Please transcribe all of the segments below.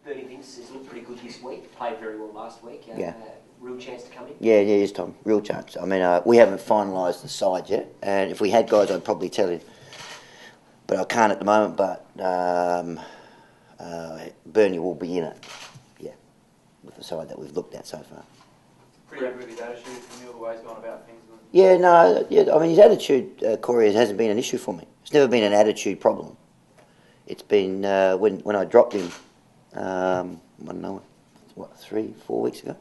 Bernie Vince has looked pretty good this week. Played very well last week. Yeah. Real chance to come in? Yeah, yes, Tom. Real chance. I mean, we haven't finalised the side yet, and if we had guys, I'd probably tell you. But I can't at the moment, but Bernie will be in it, yeah, with the side that we've looked at so far. Pretty happy with his attitude from the way he's gone about things. Yeah, no, yeah. I mean, his attitude, Corey, hasn't been an issue for me. It's never been an attitude problem. It's been when I dropped him, I don't know, what, 3-4 weeks ago.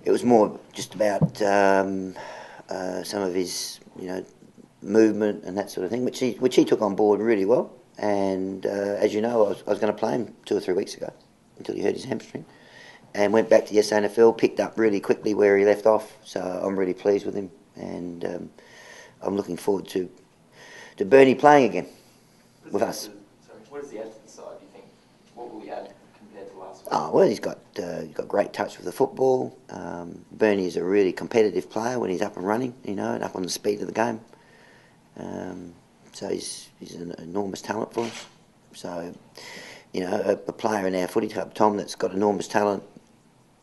It was more just about some of his, movement and that sort of thing, which he took on board really well. And as you know, I was going to play him 2 or 3 weeks ago until he hurt his hamstring, and went back to the SANFL, picked up really quickly where he left off. So I'm really pleased with him, and I'm looking forward to Bernie playing again with us. Sorry, what does he add to the side, do you think? What will he add compared to last week? Oh, well, he's got great touch with the football. Bernie is a really competitive player when he's up and running, and up on the speed of the game. So he's an enormous talent for us. So, a player in our footy club, Tom, that's got enormous talent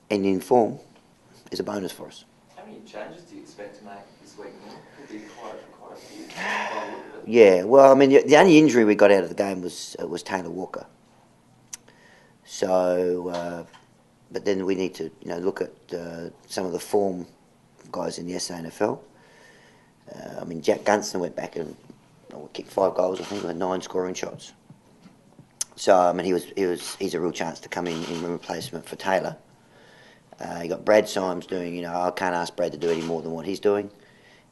and in form is a bonus for us. How many changes do you expect to make this week? Could be quite a few. Yeah, well, I mean, the only injury we got out of the game was Taylor Walker. So, but then we need to look at some of the form guys in the SANFL. I mean, Jack Gunston went back and kicked 5 goals. I think we had 9 scoring shots. So I mean, he's a real chance to come in replacement for Taylor. You got Brad Symes doing. I can't ask Brad to do any more than what he's doing.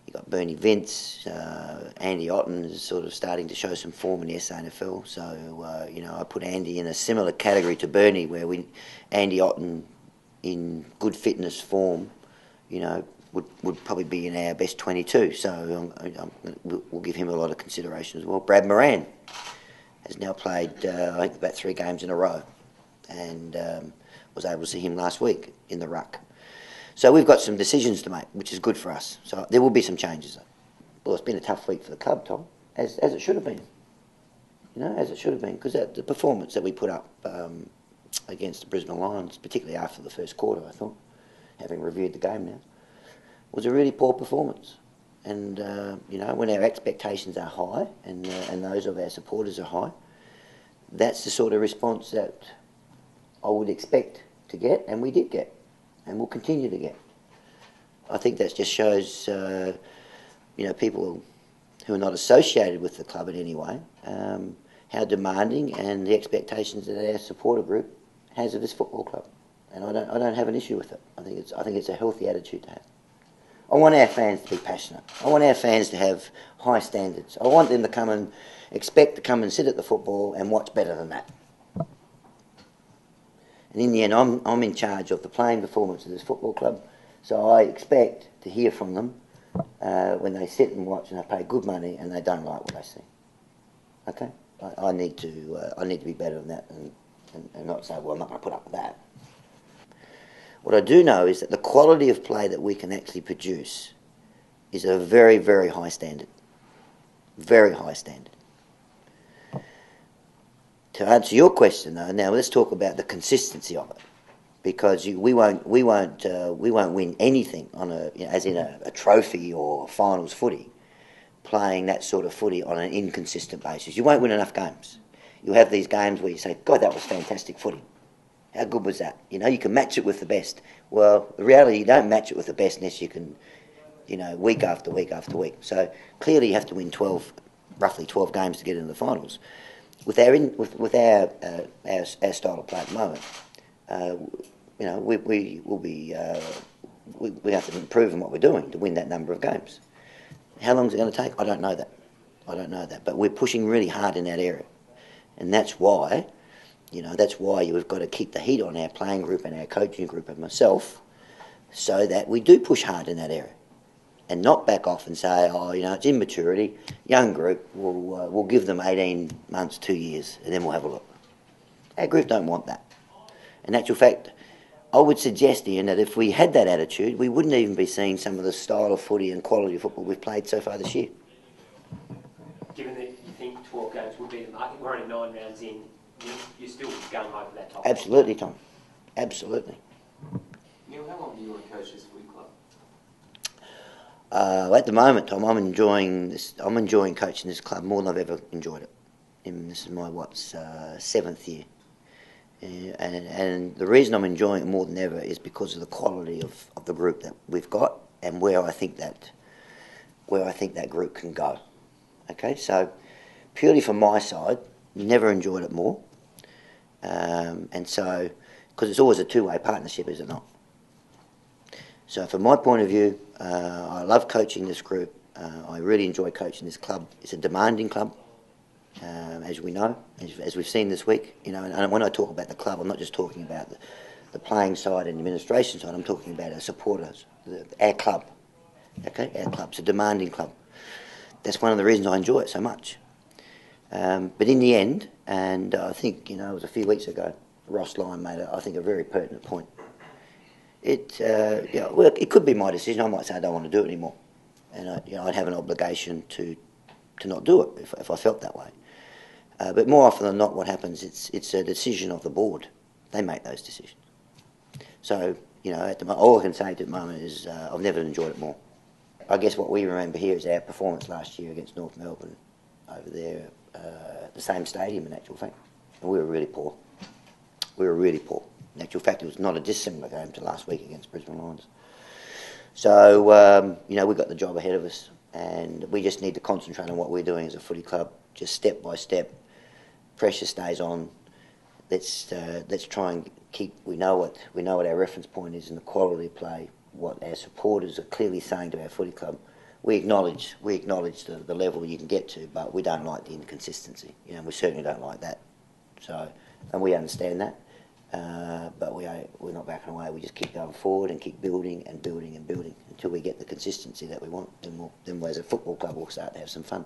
You got Bernie Vince, Andy Otten is sort of starting to show some form in the SANFL. So I put Andy in a similar category to Bernie, where Andy Otten in good fitness form, would probably be in our best 22. So we'll give him a lot of consideration as well. Brad Moran has now played, I think, about 3 games in a row, and was able to see him last week in the ruck. So we've got some decisions to make, which is good for us. So there will be some changes. Well, it's been a tough week for the club, Tom, as it should have been. As it should have been, because the performance that we put up against the Brisbane Lions, particularly after the first quarter, I thought, having reviewed the game now, was a really poor performance. And when our expectations are high and those of our supporters are high, that's the sort of response that I would expect to get, and we did get, and will continue to get. I think that just shows, people who are not associated with the club in any way, how demanding and the expectations that our supporter group has of this football club. And I don't have an issue with it. I think it's a healthy attitude to have. I want our fans to be passionate. I want our fans to have high standards. I want them to expect to come and sit at the football and watch better than that. And in the end, I'm in charge of the playing performance of this football club, so I expect to hear from them when they sit and watch and they pay good money and they don't like what they see. Okay, I need to be better than that and not say, well, I'm not going to put up with that. What I do know is that the quality of play that we can actually produce is a very, very high standard. Very high standard. To answer your question, though, now let's talk about the consistency of it, because we won't win anything on as in a trophy or finals footy, playing that sort of footy on an inconsistent basis. You won't win enough games. You'll have these games where you say, God, that was fantastic footy. How good was that? You can match it with the best. Well, the reality, you don't match it with the best unless you can, week after week after week. So clearly you have to win roughly 12 games to get into the finals. With our style of play at the moment, we have to improve on what we're doing to win that number of games. How long is it going to take? I don't know that. But we're pushing really hard in that area, and that's why you've got to keep the heat on our playing group and our coaching group and myself, so that we do push hard in that area, and not back off and say, it's immaturity. Young group, we'll give them 18 months, 2 years, and then we'll have a look. Our group don't want that. In actual fact, I would suggest, Ian, that if we had that attitude, we wouldn't even be seeing some of the style of footy and quality of football we've played so far this year. Do given that you think 12 games would be the market, we're only 9 rounds in, you're still going home for that top. Absolutely, Tom. Absolutely. Neil, how long do you want to coach this footy club? At the moment, Tom, I'm enjoying this. I'm enjoying coaching this club more than I've ever enjoyed it. And this is my 7th year, and the reason I'm enjoying it more than ever is because of the quality of the group that we've got and where I think that group can go. Okay, so purely from my side, never enjoyed it more, and so because it's always a two-way partnership, is it not? So from my point of view, I love coaching this group. I really enjoy coaching this club. It's a demanding club, as we know, as we've seen this week. You know, and when I talk about the club, I'm not just talking about the playing side and the administration side. I'm talking about our supporters, our club. Okay, our club's a demanding club. That's one of the reasons I enjoy it so much. But in the end, and I think, you know, it was a few weeks ago, Ross Lyon made, I think, a very pertinent point. Well, it could be my decision. I might say I don't want to do it anymore, and I'd have an obligation to not do it if I felt that way. But more often than not, what happens, it's a decision of the board. They make those decisions. So, you know, all I can say at the moment is I've never enjoyed it more. I guess what we remember here is our performance last year against North Melbourne over there, at the same stadium in actual fact, and we were really poor. We were really poor. In actual fact, it was not a dissimilar game to last week against Brisbane Lions. So, you know, we've got the job ahead of us, and we just need to concentrate on what we're doing as a footy club, just step by step. Pressure stays on. Let's try and keep. We know what our reference point is in the quality of play. What our supporters are clearly saying to our footy club. We acknowledge the level you can get to, but we don't like the inconsistency. You know, we certainly don't like that. So, and we understand that. But we're not backing away. We just keep going forward and keep building and building and building until we get the consistency that we want. Then as a football club, we'll start to have some fun.